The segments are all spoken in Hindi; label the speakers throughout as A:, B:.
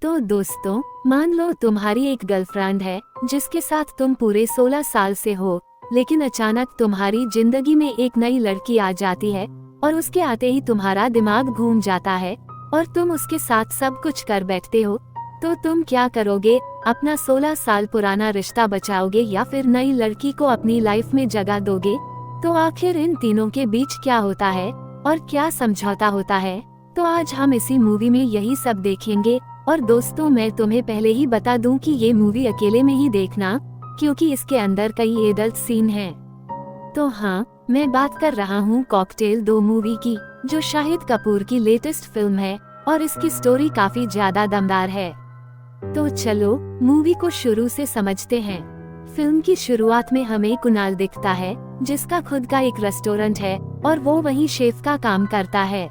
A: तो दोस्तों, मान लो तुम्हारी एक गर्लफ्रेंड है जिसके साथ तुम पूरे 16 साल से हो, लेकिन अचानक तुम्हारी जिंदगी में एक नई लड़की आ जाती है और उसके आते ही तुम्हारा दिमाग घूम जाता है और तुम उसके साथ सब कुछ कर बैठते हो। तो तुम क्या करोगे? अपना 16 साल पुराना रिश्ता बचाओगे या फिर नई लड़की को अपनी लाइफ में जगह दोगे? तो आखिर इन तीनों के बीच क्या होता है और क्या समझौता होता है? तो आज हम इसी मूवी में यही सब देखेंगे। और दोस्तों, मैं तुम्हें पहले ही बता दूं कि ये मूवी अकेले में ही देखना, क्योंकि इसके अंदर कई एडल्ट सीन हैं। तो हाँ, मैं बात कर रहा हूँ कॉकटेल 2 मूवी की, जो शाहिद कपूर की लेटेस्ट फिल्म है और इसकी स्टोरी काफी ज्यादा दमदार है। तो चलो मूवी को शुरू से समझते हैं। फिल्म की शुरुआत में हमें कुणाल दिखता है, जिसका खुद का एक रेस्टोरेंट है और वो वहीं शेफ का काम करता है।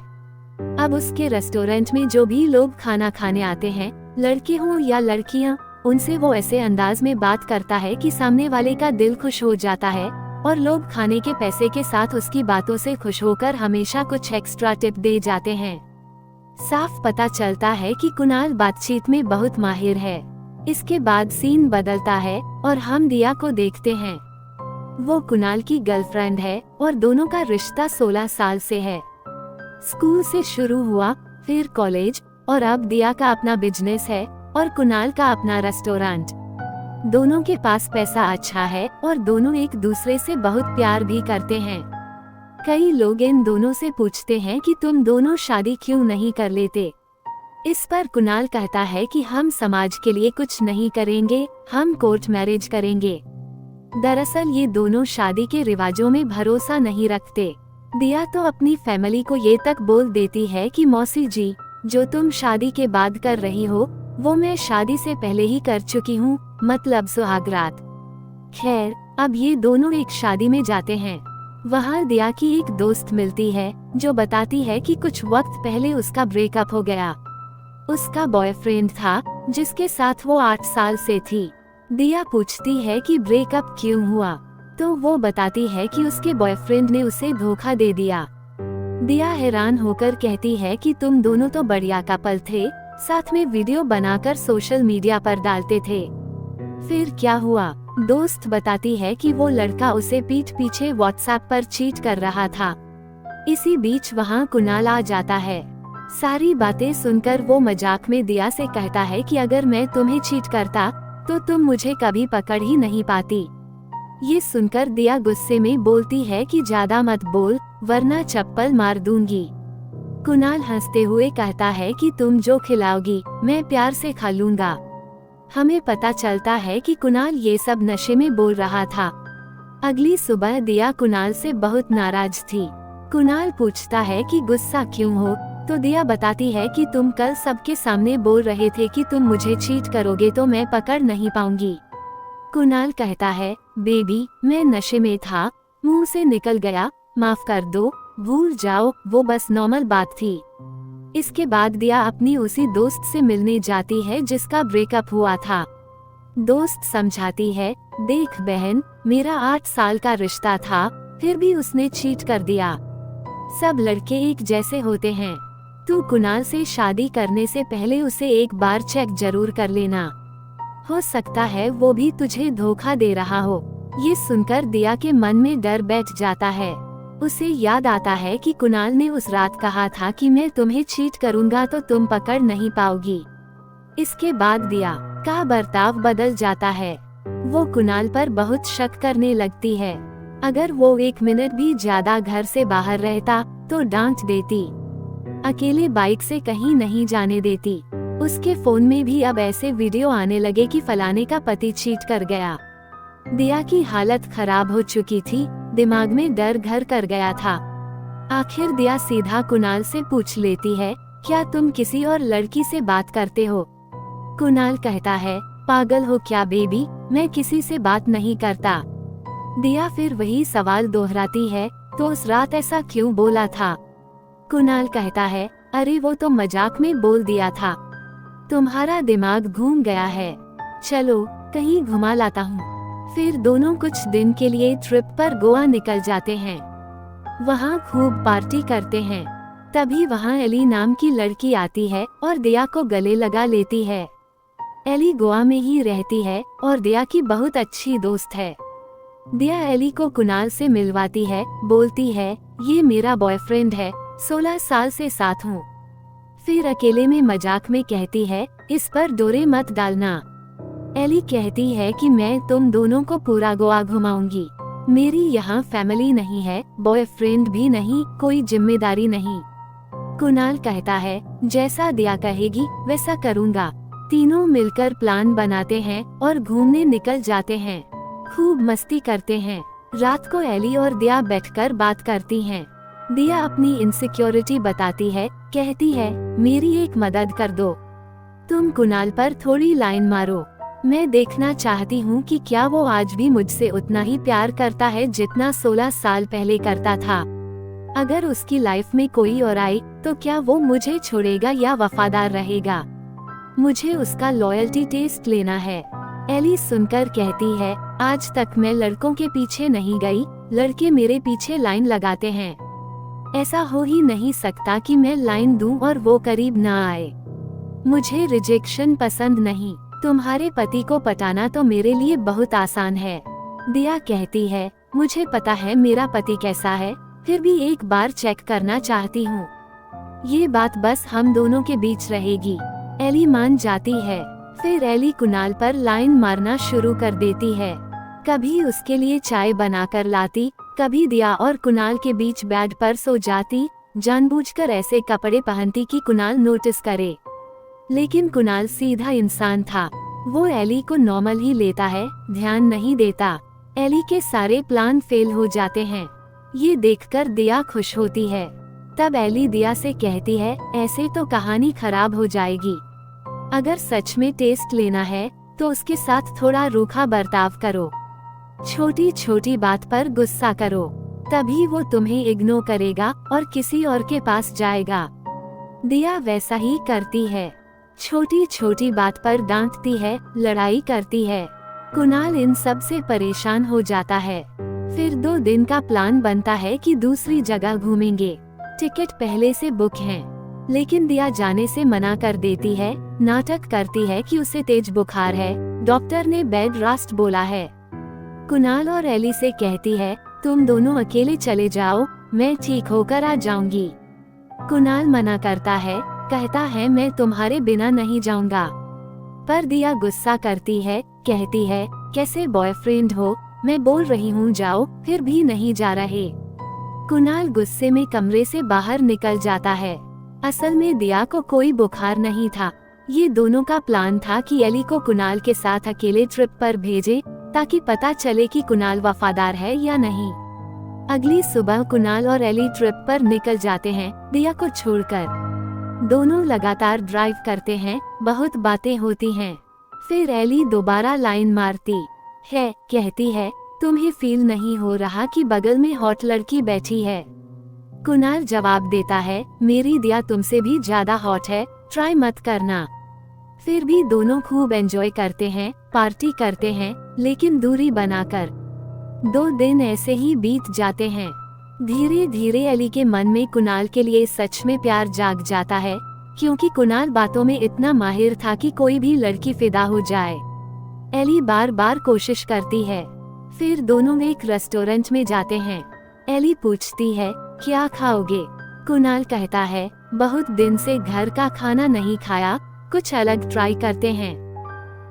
A: अब उसके रेस्टोरेंट में जो भी लोग खाना खाने आते हैं, लड़के हों या लड़कियां, उनसे वो ऐसे अंदाज में बात करता है कि सामने वाले का दिल खुश हो जाता है और लोग खाने के पैसे के साथ उसकी बातों से खुश होकर हमेशा कुछ एक्स्ट्रा टिप दे जाते हैं। साफ पता चलता है कि कुणाल बातचीत में बहुत माहिर है। इसके बाद सीन बदलता है और हम दिया को देखते हैं। वो कुणाल की गर्लफ्रेंड है और दोनों का रिश्ता 16 साल से है। स्कूल से शुरू हुआ, फिर कॉलेज, और अब दिया का अपना बिजनेस है और कुणाल का अपना रेस्टोरेंट। दोनों के पास पैसा अच्छा है और दोनों एक दूसरे से बहुत प्यार भी करते हैं। कई लोग इन दोनों से पूछते हैं कि तुम दोनों शादी क्यों नहीं कर लेते। इस पर कुणाल कहता है कि हम समाज के लिए कुछ नहीं करेंगे, हम कोर्ट मैरिज करेंगे। दरअसल ये दोनों शादी के रिवाजों में भरोसा नहीं रखते। दिया तो अपनी फैमिली को ये तक बोल देती है कि मौसी जी, जो तुम शादी के बाद कर रही हो वो मैं शादी से पहले ही कर चुकी हूँ, मतलब सुहागरात। खैर, अब ये दोनों एक शादी में जाते हैं। वहाँ दिया की एक दोस्त मिलती है जो बताती है कि कुछ वक्त पहले उसका ब्रेकअप हो गया। उसका बॉयफ्रेंड था जिसके साथ वो 8 साल से थी। दिया पूछती है कि ब्रेकअप क्यों हुआ, तो वो बताती है कि उसके बॉयफ्रेंड ने उसे धोखा दे दिया। दिया हैरान होकर कहती है कि तुम दोनों तो बढ़िया कपल थे, साथ में वीडियो बनाकर सोशल मीडिया पर डालते थे, फिर क्या हुआ? दोस्त बताती है कि वो लड़का उसे पीठ पीछे व्हाट्सएप पर चीट कर रहा था। इसी बीच वहाँ कुणाल आ जाता है। सारी बातें सुनकर वो मजाक में दिया से कहता है कि अगर मैं तुम्हें चीट करता तो तुम मुझे कभी पकड़ ही नहीं पाती। ये सुनकर दिया गुस्से में बोलती है कि ज्यादा मत बोल, वरना चप्पल मार दूंगी। कुणाल हंसते हुए कहता है कि तुम जो खिलाओगी मैं प्यार से खा लूंगा। हमें पता चलता है कि कुणाल ये सब नशे में बोल रहा था। अगली सुबह दिया कुणाल से बहुत नाराज थी। कुणाल पूछता है कि गुस्सा क्यों हो, तो दिया बताती है कि तुम कल सबके सामने बोल रहे थे कि तुम मुझे चीट करोगे तो मैं पकड़ नहीं पाऊंगी। कुणाल कहता है, बेबी मैं नशे में था, मुंह से निकल गया, माफ कर दो, भूल जाओ, वो बस नॉर्मल बात थी। इसके बाद दिया अपनी उसी दोस्त से मिलने जाती है जिसका ब्रेकअप हुआ था। दोस्त समझाती है, देख बहन, मेरा 8 साल का रिश्ता था, फिर भी उसने चीट कर दिया। सब लड़के एक जैसे होते हैं। तू कुणाल से शादी करने से पहले उसे एक बार चेक जरूर कर लेना, हो सकता है वो भी तुझे धोखा दे रहा हो। ये सुनकर दिया के मन में डर बैठ जाता है। उसे याद आता है कि कुणाल ने उस रात कहा था कि मैं तुम्हें चीट करूंगा तो तुम पकड़ नहीं पाओगी। इसके बाद दिया का बर्ताव बदल जाता है। वो कुणाल पर बहुत शक करने लगती है। अगर वो 1 मिनट भी ज्यादा घर से बाहर रहता तो डांट देती। अकेले बाइक से कहीं नहीं जाने देती। उसके फोन में भी अब ऐसे वीडियो आने लगे कि फलाने का पति चीट कर गया। दिया की हालत खराब हो चुकी थी, दिमाग में डर घर कर गया था। आखिर दिया सीधा कुणाल से पूछ लेती है, क्या तुम किसी और लड़की से बात करते हो? कुणाल कहता है, पागल हो क्या बेबी, मैं किसी से बात नहीं करता। दिया फिर वही सवाल दोहराती है, तो उस रात ऐसा क्यों बोला था? कुणाल कहता है, अरे वो तो मजाक में बोल दिया था, तुम्हारा दिमाग घूम गया है, चलो कहीं घुमा लाता हूँ। फिर दोनों कुछ दिन के लिए ट्रिप पर गोवा निकल जाते हैं। वहाँ खूब पार्टी करते हैं। तभी वहाँ एली नाम की लड़की आती है और दिया को गले लगा लेती है। एली गोवा में ही रहती है और दिया की बहुत अच्छी दोस्त है। दिया एली को कुणाल से मिलवाती है, बोलती है ये मेरा बॉयफ्रेंड है, 16 साल से साथ हूँ। फिर अकेले में मजाक में कहती है इस पर डोरे मत डालना। एली कहती है कि मैं तुम दोनों को पूरा गोवा घुमाऊंगी। मेरी यहाँ फैमिली नहीं है, बॉयफ्रेंड भी नहीं, कोई जिम्मेदारी नहीं। कुणाल कहता है जैसा दिया कहेगी वैसा करूँगा। तीनों मिलकर प्लान बनाते हैं और घूमने निकल जाते हैं। खूब मस्ती करते हैं। रात को एली और दिया बैठकर बात करती हैं। दिया अपनी इनसिक्योरिटी बताती है, कहती है मेरी एक मदद कर दो, तुम कुणाल पर थोड़ी लाइन मारो। मैं देखना चाहती हूँ कि क्या वो आज भी मुझसे उतना ही प्यार करता है जितना 16 साल पहले करता था। अगर उसकी लाइफ में कोई और आए तो क्या वो मुझे छोड़ेगा या वफादार रहेगा। मुझे उसका लॉयल्टी टेस्ट लेना है। एली सुनकर कहती है आज तक मैं लड़कों के पीछे नहीं गई, लड़के मेरे पीछे लाइन लगाते हैं। ऐसा हो ही नहीं सकता कि मैं लाइन दूं और वो करीब ना आए। मुझे रिजेक्शन पसंद नहीं। तुम्हारे पति को पटाना तो मेरे लिए बहुत आसान है। दिया कहती है मुझे पता है मेरा पति कैसा है, फिर भी एक बार चेक करना चाहती हूँ। ये बात बस हम दोनों के बीच रहेगी। एली मान जाती है। फिर एली कुणाल पर लाइन मारना शुरू कर देती है। कभी उसके लिए चाय बनाकर लाती, कभी दिया और कुणाल के बीच बेड पर सो जाती, जानबूझकर ऐसे कपड़े पहनती कि कुणाल नोटिस करे। लेकिन कुणाल सीधा इंसान था, वो एली को नॉर्मल ही लेता है, ध्यान नहीं देता। एली के सारे प्लान फेल हो जाते हैं। ये देखकर दिया खुश होती है। तब एली दिया से कहती है ऐसे तो कहानी खराब हो जाएगी। अगर सच में टेस्ट लेना है तो उसके साथ थोड़ा रूखा बर्ताव करो, छोटी छोटी बात पर गुस्सा करो, तभी वो तुम्हें इग्नोर करेगा और किसी और के पास जाएगा। दिया वैसा ही करती है, छोटी छोटी बात पर डांटती है, लड़ाई करती है। कुणाल इन सब से परेशान हो जाता है। फिर 2 दिन का प्लान बनता है कि दूसरी जगह घूमेंगे। टिकट पहले से बुक हैं, लेकिन दिया जाने से मना कर देती है। नाटक करती है कि उसे तेज बुखार है, डॉक्टर ने बेड रेस्ट बोला है। कुणाल और एली से कहती है तुम दोनों अकेले चले जाओ, मैं ठीक होकर आ जाऊंगी। कुणाल मना करता है, कहता है मैं तुम्हारे बिना नहीं जाऊंगा। पर दिया गुस्सा करती है, कहती है कैसे बॉयफ्रेंड हो, मैं बोल रही हूँ जाओ, फिर भी नहीं जा रहे। कुणाल गुस्से में कमरे से बाहर निकल जाता है। असल में दिया को कोई बुखार नहीं था। ये दोनों का प्लान था कि एली को कुणाल के साथ अकेले ट्रिप पर भेजे, ताकि पता चले कि कुणाल वफादार है या नहीं। अगली सुबह कुणाल और एली ट्रिप पर निकल जाते हैं, दिया को छोड़कर। दोनों लगातार ड्राइव करते हैं, बहुत बातें होती हैं। फिर एली दोबारा लाइन मारती है, कहती है तुम्हें फील नहीं हो रहा कि बगल में हॉट लड़की बैठी है। कुणाल जवाब देता है मेरी दिया तुमसे भी ज्यादा हॉट है, ट्राई मत करना। फिर भी दोनों खूब एंजॉय करते हैं, पार्टी करते हैं, लेकिन दूरी बनाकर। 2 दिन ऐसे ही बीत जाते हैं। धीरे धीरे एली के मन में कुणाल के लिए सच में प्यार जाग जाता है, क्योंकि कुणाल बातों में इतना माहिर था कि कोई भी लड़की फिदा हो जाए। एली बार बार कोशिश करती है। फिर दोनों एक रेस्टोरेंट में जाते हैं। एली पूछती है क्या खाओगे? कुणाल कहता है बहुत दिन से घर का खाना नहीं खाया, कुछ अलग ट्राई करते हैं।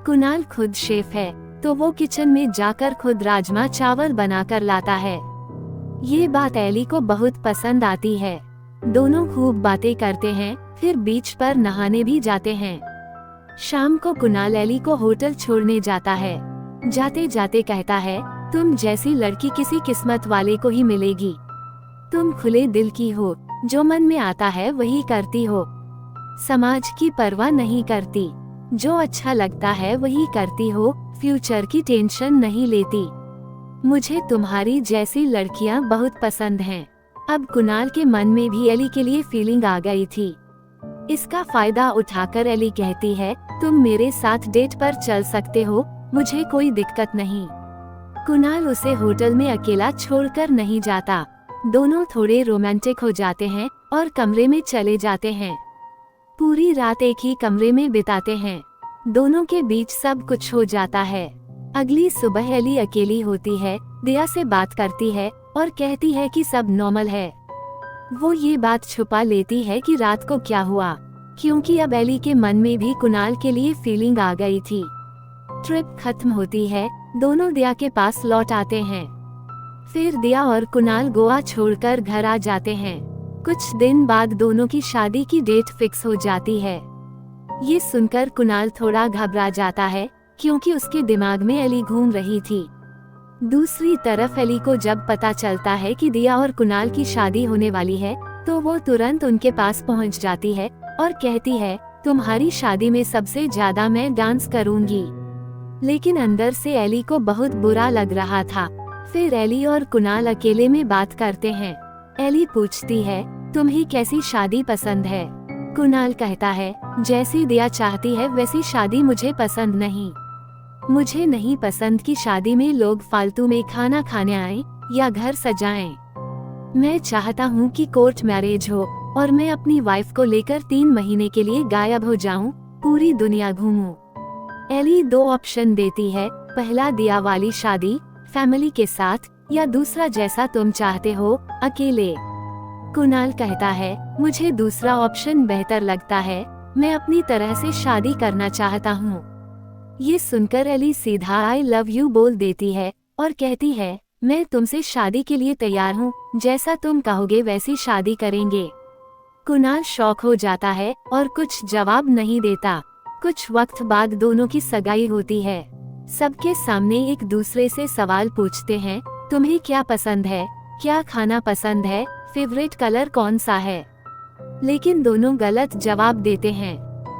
A: कुणाल खुद शेफ है, तो वो किचन में जाकर खुद राजमा चावल बनाकर लाता है। ये बात एली को बहुत पसंद आती है। दोनों खूब बातें करते हैं, फिर बीच पर नहाने भी जाते हैं। शाम को कुणाल एली को होटल छोड़ने जाता है। जाते जाते कहता है तुम जैसी लड़की किसी किस्मत वाले को ही मिलेगी। तुम खुले दिल की हो, जो मन में आता है वही करती हो, समाज की परवाह नहीं करती, जो अच्छा लगता है वही करती हो, फ्यूचर की टेंशन नहीं लेती। मुझे तुम्हारी जैसी लड़कियां बहुत पसंद हैं। अब कुणाल के मन में भी एली के लिए फीलिंग आ गई थी। इसका फायदा उठाकर एली कहती है तुम मेरे साथ डेट पर चल सकते हो, मुझे कोई दिक्कत नहीं। कुणाल उसे होटल में अकेला छोड़कर नहीं जाता। दोनों थोड़े रोमांटिक हो जाते हैं, और कमरे में चले जाते हैं। पूरी रात एक ही कमरे में बिताते हैं। दोनों के बीच सब कुछ हो जाता है। अगली सुबह एली अकेली होती है, दिया से बात करती है और कहती है कि सब नॉर्मल है। वो ये बात छुपा लेती है कि रात को क्या हुआ, क्योंकि अब एली के मन में भी कुणाल के लिए फीलिंग आ गई थी। ट्रिप खत्म होती है, दोनों दिया के पास लौट आते हैं। फिर दिया और कुणाल गोवा छोड़कर घर आ जाते हैं। कुछ दिन बाद दोनों की शादी की डेट फिक्स हो जाती है। ये सुनकर कुणाल थोड़ा घबरा जाता है, क्योंकि उसके दिमाग में एली घूम रही थी। दूसरी तरफ एली को जब पता चलता है कि दिया और कुणाल की शादी होने वाली है, तो वो तुरंत उनके पास पहुंच जाती है और कहती है, तुम्हारी शादी में सबसे ज्यादा मैं डांस करूंगी। लेकिन अंदर से एली को बहुत बुरा लग रहा था। फिर एली और कुणाल अकेले में बात करते हैं। एली पूछती है, तुम्हें कैसी शादी पसंद है? कुणाल कहता है, जैसी दिया चाहती है वैसी शादी मुझे पसंद नहीं। मुझे नहीं पसंद कि शादी में लोग फालतू में खाना खाने आए या घर सजाएं। मैं चाहता हूँ कि कोर्ट मैरिज हो और मैं अपनी वाइफ को लेकर 3 महीने के लिए गायब हो जाऊं, पूरी दुनिया घूमूं। एली 2 ऑप्शन देती है, पहला दिया वाली शादी फैमिली के साथ, या दूसरा जैसा तुम चाहते हो, अकेले। कुणाल कहता है, मुझे दूसरा ऑप्शन बेहतर लगता है, मैं अपनी तरह से शादी करना चाहता हूँ। ये सुनकर एली सीधा आई लव यू बोल देती है और कहती है, मैं तुमसे शादी के लिए तैयार हूँ, जैसा तुम कहोगे वैसी शादी करेंगे। कुणाल शॉक हो जाता है और कुछ जवाब नहीं देता। कुछ वक्त बाद दोनों की सगाई होती है। सबके सामने एक दूसरे से सवाल पूछते हैं, तुम्हें क्या पसंद है, क्या खाना पसंद है, फेवरेट कलर कौन सा है? लेकिन दोनों गलत जवाब देते हैं।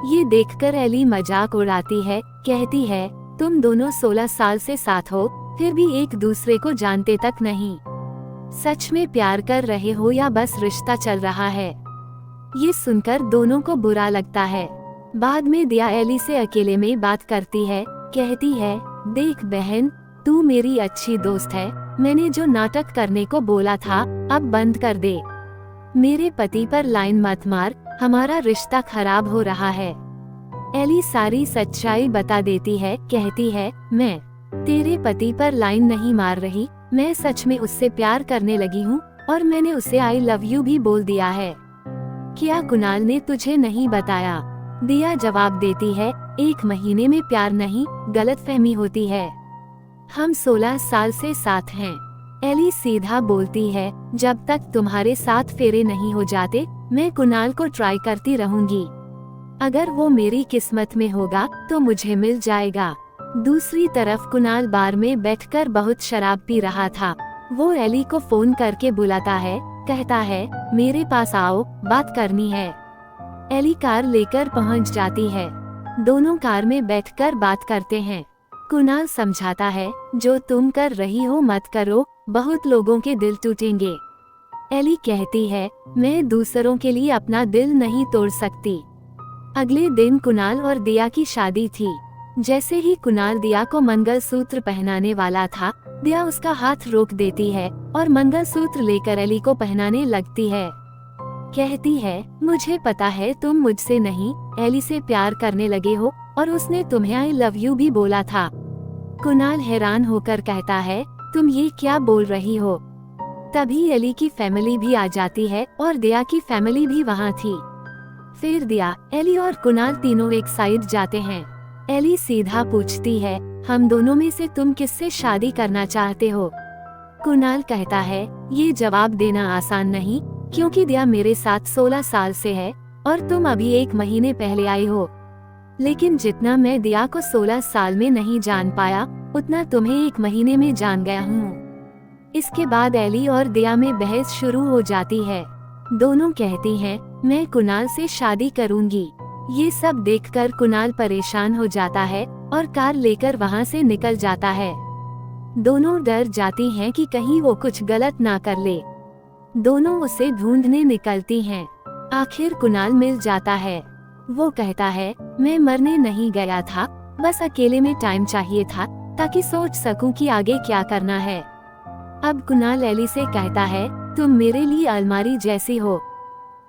A: ये देखकर एली मजाक उड़ाती है, कहती है, तुम दोनों 16 साल से साथ हो, फिर भी एक दूसरे को जानते तक नहीं। सच में प्यार कर रहे हो या बस रिश्ता चल रहा है? ये सुनकर दोनों को बुरा लगता है। बाद में दिया एली से अकेले में बात करती है, कहती है, देख बहन, तू मेरी अच्छी दोस्त है, मैंने जो नाटक करने को बोला था अब बंद कर दे। मेरे पति पर लाइन मत मार, हमारा रिश्ता खराब हो रहा है। एली सारी सच्चाई बता देती है, कहती है, मैं तेरे पति पर लाइन नहीं मार रही, मैं सच में उससे प्यार करने लगी हूँ और मैंने उसे आई लव यू भी बोल दिया है। क्या कुणाल ने तुझे नहीं बताया? दिया जवाब देती है, 1 महीने में प्यार नहीं, गलतफहमी होती है। हम 16 साल से साथ हैं। एली सीधा बोलती है, जब तक तुम्हारे 7 फेरे नहीं हो जाते, मैं कुणाल को ट्राई करती रहूंगी। अगर वो मेरी किस्मत में होगा तो मुझे मिल जाएगा। दूसरी तरफ कुणाल बार में बैठकर बहुत शराब पी रहा था। वो एली को फोन करके बुलाता है, कहता है, मेरे पास आओ, बात करनी है। एली कार लेकर पहुंच जाती है। दोनों कार में बैठकर बात करते हैं। कुणाल समझाता है, जो तुम कर रही हो मत करो, बहुत लोगों के दिल टूटेंगे। एली कहती है, मैं दूसरों के लिए अपना दिल नहीं तोड़ सकती। अगले दिन कुणाल और दिया की शादी थी। जैसे ही कुणाल दिया को मंगलसूत्र पहनाने वाला था, दिया उसका हाथ रोक देती है और मंगलसूत्र लेकर एली को पहनाने लगती है। कहती है, मुझे पता है तुम मुझसे नहीं, एली से प्यार करने लगे हो और उसने तुम्हें आई लव यू भी बोला था। कुणाल हैरान होकर कहता है, तुम ये क्या बोल रही हो? तभी एली की फैमिली भी आ जाती है और दिया की फैमिली भी वहाँ थी। फिर दिया, एली और कुणाल तीनों एक साइड जाते हैं। एली सीधा पूछती है, हम दोनों में से तुम किससे शादी करना चाहते हो? कुणाल कहता है, ये जवाब देना आसान नहीं, क्योंकि दिया मेरे साथ 16 साल से है और तुम अभी 1 महीने पहले आई हो। लेकिन जितना मैं दिया को 16 साल में नहीं जान पाया, उतना तुम्हें 1 महीने में जान गया हूँ। इसके बाद एली और दिया में बहस शुरू हो जाती है। दोनों कहती हैं, मैं कुणाल से शादी करूंगी। ये सब देखकर कुणाल परेशान हो जाता है और कार लेकर वहाँ से निकल जाता है। दोनों डर जाती हैं कि कहीं वो कुछ गलत ना कर ले। दोनों उसे ढूंढने निकलती हैं। आखिर कुणाल मिल जाता है। वो कहता है, मैं मरने नहीं गया था, बस अकेले में टाइम चाहिए था ताकि सोच सकूं कि आगे क्या करना है। अब कुणाल एली से कहता है, तुम मेरे लिए अलमारी जैसी हो।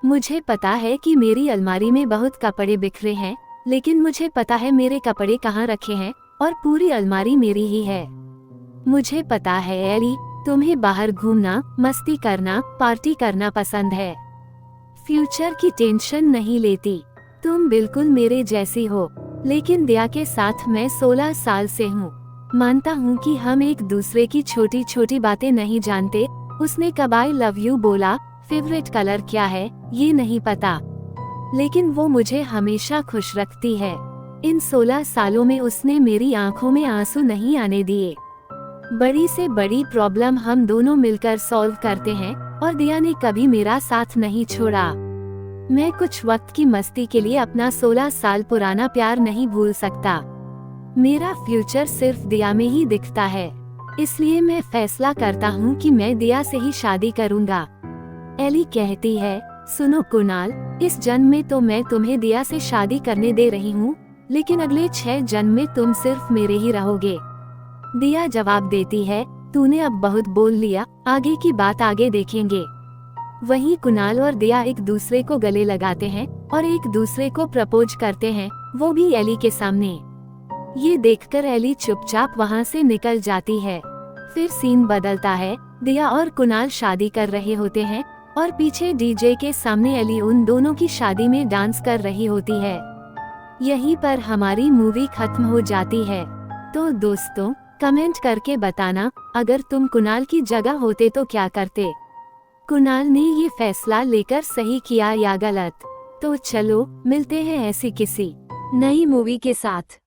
A: मुझे पता है कि मेरी अलमारी में बहुत कपड़े बिखरे हैं, लेकिन मुझे पता है मेरे कपड़े कहाँ रखे हैं और पूरी अलमारी मेरी ही है। मुझे पता है एली, तुम्हें बाहर घूमना, मस्ती करना, पार्टी करना पसंद है। फ्यूचर की टेंशन नहीं लेती। तुम बिल्कुल मेरे जैसी हो, लेकिन दिया के साथ मैं 16 साल से हूँ। मानता हूँ कि हम एक दूसरे की छोटी छोटी बातें नहीं जानते। उसने कब आई लव यू बोला, फेवरेट कलर क्या है ये नहीं पता, लेकिन वो मुझे हमेशा खुश रखती है। इन 16 सालों में उसने मेरी आंखों में आंसू नहीं आने दिए। बड़ी से बड़ी प्रॉब्लम हम दोनों मिलकर सॉल्व करते हैं और दिया ने कभी मेरा साथ नहीं छोड़ा। मैं कुछ वक्त की मस्ती के लिए अपना 16 साल पुराना प्यार नहीं भूल सकता। मेरा फ्यूचर सिर्फ दिया में ही दिखता है, इसलिए मैं फैसला करता हूँ कि मैं दिया से ही शादी करूँगा। एली कहती है, सुनो कुणाल, इस जन्म में तो मैं तुम्हें दिया से शादी करने दे रही हूँ, लेकिन अगले 6 जन्म में तुम सिर्फ मेरे ही रहोगे। दिया जवाब देती है, तूने अब बहुत बोल लिया, आगे की बात आगे देखेंगे। वहीं कुणाल और दिया एक दूसरे को गले लगाते हैं और एक दूसरे को प्रपोज करते हैं, वो भी एली के सामने। ये देखकर एली चुपचाप वहाँ से निकल जाती है। फिर सीन बदलता है, दिया और कुणाल शादी कर रहे होते हैं और पीछे डीजे के सामने एली उन दोनों की शादी में डांस कर रही होती है। यहीं पर हमारी मूवी खत्म हो जाती है। तो दोस्तों, कमेंट करके बताना, अगर तुम कुणाल की जगह होते तो क्या करते। कुणाल ने ये फैसला लेकर सही किया या गलत? तो चलो मिलते हैं ऐसी किसी नई मूवी के साथ।